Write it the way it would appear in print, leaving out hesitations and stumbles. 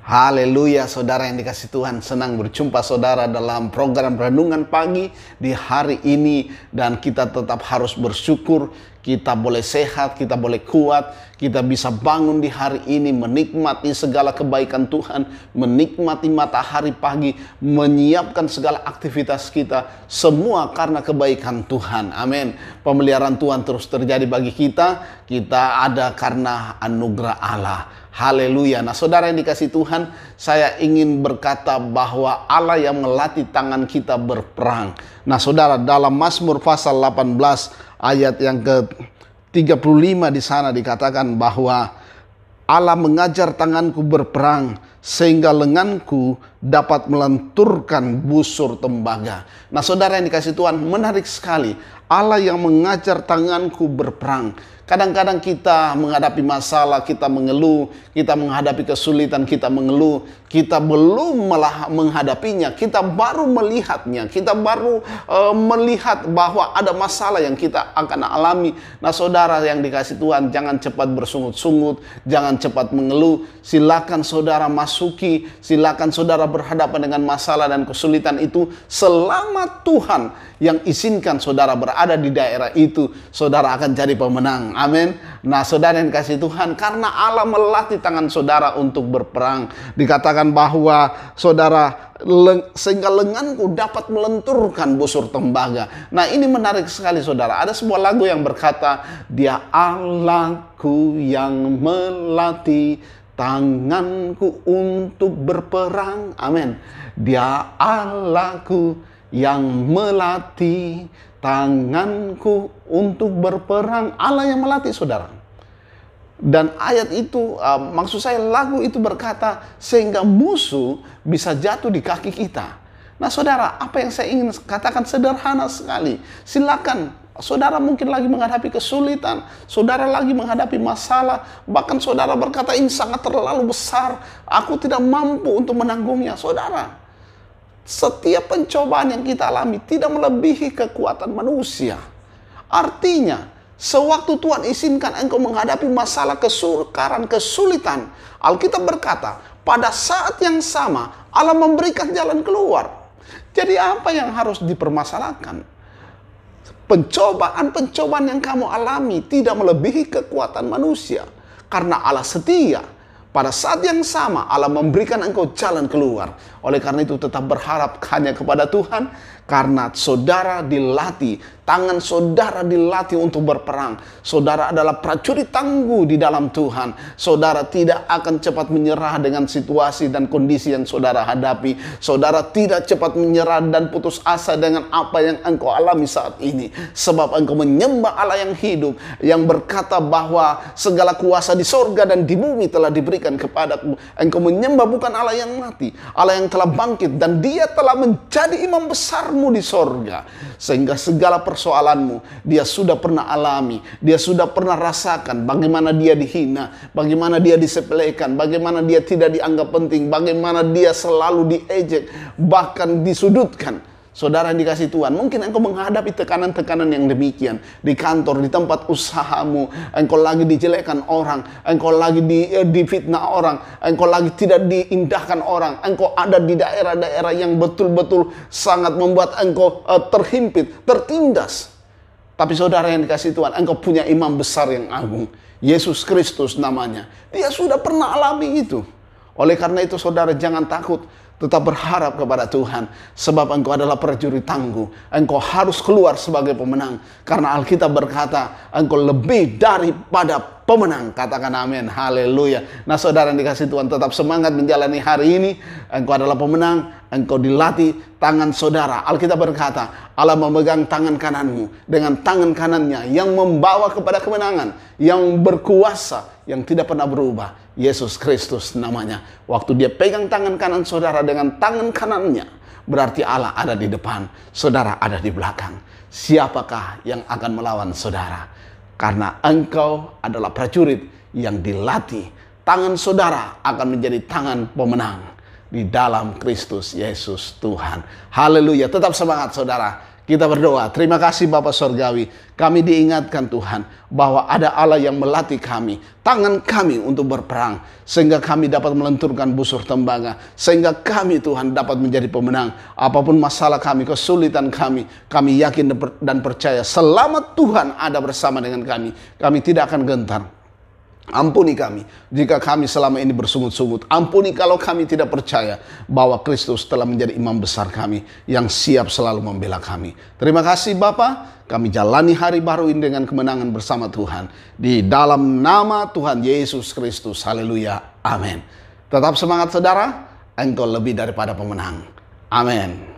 Haleluya, saudara yang dikasih Tuhan, senang berjumpa saudara dalam program Renungan Pagi di hari ini. Dan kita tetap harus bersyukur, kita boleh sehat, kita boleh kuat, kita bisa bangun di hari ini, menikmati segala kebaikan Tuhan, menikmati matahari pagi, menyiapkan segala aktivitas kita, semua karena kebaikan Tuhan. Amin. Pemeliharaan Tuhan terus terjadi bagi kita ada karena anugerah Allah. Haleluya. Nah, saudara yang dikasih Tuhan, saya ingin berkata bahwa Allah yang melatih tangan kita berperang. Nah, saudara, dalam Mazmur pasal 18 ayat yang ke-35 di sana dikatakan bahwa Allah mengajar tanganku berperang sehingga lenganku dapat melenturkan busur tembaga. Nah, saudara yang dikasih Tuhan, menarik sekali. Allah yang mengajar tanganku berperang. Kadang-kadang kita menghadapi masalah, kita mengeluh, kita menghadapi kesulitan, kita mengeluh, kita belum menghadapinya, kita baru melihatnya, kita baru melihat bahwa ada masalah yang kita akan alami. Nah, saudara yang dikasih Tuhan, jangan cepat bersungut-sungut, jangan cepat mengeluh. Silakan saudara masuki, silakan saudara berhadapan dengan masalah dan kesulitan itu. Selama Tuhan yang izinkan saudara berada di daerah itu, saudara akan jadi pemenang. Amin. Nah, saudara yang dikasih Tuhan, karena Allah melatih tangan saudara untuk berperang, dikatakan bahwa saudara sehingga lenganku dapat melenturkan busur tembaga. Nah, ini menarik sekali saudara. Ada sebuah lagu yang berkata, Dia Allahku yang melatih tanganku untuk berperang. Amin. Dia Allahku yang melatih tanganku untuk berperang. Allah yang melatih saudara. Dan ayat itu, maksud saya lagu itu berkata, sehingga musuh bisa jatuh di kaki kita. Nah saudara, apa yang saya ingin katakan sederhana sekali. Silakan, saudara mungkin lagi menghadapi kesulitan, saudara lagi menghadapi masalah, bahkan saudara berkata, ini sangat terlalu besar, aku tidak mampu untuk menanggungnya. Saudara, setiap pencobaan yang kita alami tidak melebihi kekuatan manusia. Artinya, sewaktu Tuhan izinkan engkau menghadapi masalah kesukaran, kesulitan, Alkitab berkata, pada saat yang sama Allah memberikan jalan keluar. Jadi apa yang harus dipermasalahkan? Pencobaan-pencobaan yang kamu alami tidak melebihi kekuatan manusia. Karena Allah setia. Pada saat yang sama Allah memberikan engkau jalan keluar. Oleh karena itu tetap berharap hanya kepada Tuhan. Karena saudara dilatih, tangan saudara dilatih untuk berperang. Saudara adalah prajurit tangguh di dalam Tuhan. Saudara tidak akan cepat menyerah dengan situasi dan kondisi yang saudara hadapi. Saudara tidak cepat menyerah dan putus asa dengan apa yang engkau alami saat ini. Sebab engkau menyembah Allah yang hidup, yang berkata bahwa segala kuasa di sorga dan di bumi telah diberikan kepadaku. Engkau menyembah bukan Allah yang mati, Allah yang telah bangkit, dan Dia telah menjadi imam besar di sorga. Sehingga segala persoalanmu dia sudah pernah alami, dia sudah pernah rasakan bagaimana dia dihina, bagaimana dia disepelekan, bagaimana dia tidak dianggap penting, bagaimana dia selalu diejek, bahkan disudutkan. Saudara yang dikasih Tuhan, mungkin engkau menghadapi tekanan-tekanan yang demikian di kantor, di tempat usahamu, engkau lagi dijelekkan orang, engkau lagi difitnah orang, engkau lagi tidak diindahkan orang, engkau ada di daerah-daerah yang betul-betul sangat membuat engkau terhimpit, tertindas. Tapi saudara yang dikasih Tuhan, engkau punya imam besar yang agung, Yesus Kristus namanya. Dia sudah pernah alami itu. Oleh karena itu saudara jangan takut. Tetap berharap kepada Tuhan. Sebab engkau adalah prajurit tangguh. Engkau harus keluar sebagai pemenang. Karena Alkitab berkata, engkau lebih daripada pemenang. Katakan amin. Haleluya. Nah saudara yang dikasih Tuhan, tetap semangat menjalani hari ini. Engkau adalah pemenang. Engkau dilatih tangan saudara. Alkitab berkata, Allah memegang tangan kananmu dengan tangan kanannya yang membawa kepada kemenangan, yang berkuasa, yang tidak pernah berubah. Yesus Kristus namanya. Waktu dia pegang tangan kanan saudara dengan tangan kanannya, berarti Allah ada di depan, saudara ada di belakang. Siapakah yang akan melawan saudara? Karena engkau adalah prajurit yang dilatih. Tangan saudara akan menjadi tangan pemenang di dalam Kristus Yesus Tuhan. Haleluya. Tetap semangat saudara. Kita berdoa, terima kasih Bapa Sorgawi. Kami diingatkan Tuhan bahwa ada Allah yang melatih kami, tangan kami untuk berperang. Sehingga kami dapat melenturkan busur tembaga. Sehingga kami Tuhan dapat menjadi pemenang. Apapun masalah kami, kesulitan kami yakin dan percaya selama Tuhan ada bersama dengan kami tidak akan gentar. Ampuni kami jika kami selama ini bersungut-sungut. Ampuni kalau kami tidak percaya bahwa Kristus telah menjadi imam besar kami yang siap selalu membela kami. Terima kasih Bapa. Kami jalani hari baru ini dengan kemenangan bersama Tuhan. Di dalam nama Tuhan Yesus Kristus. Haleluya. Amin. Tetap semangat saudara. Engkau lebih daripada pemenang. Amin.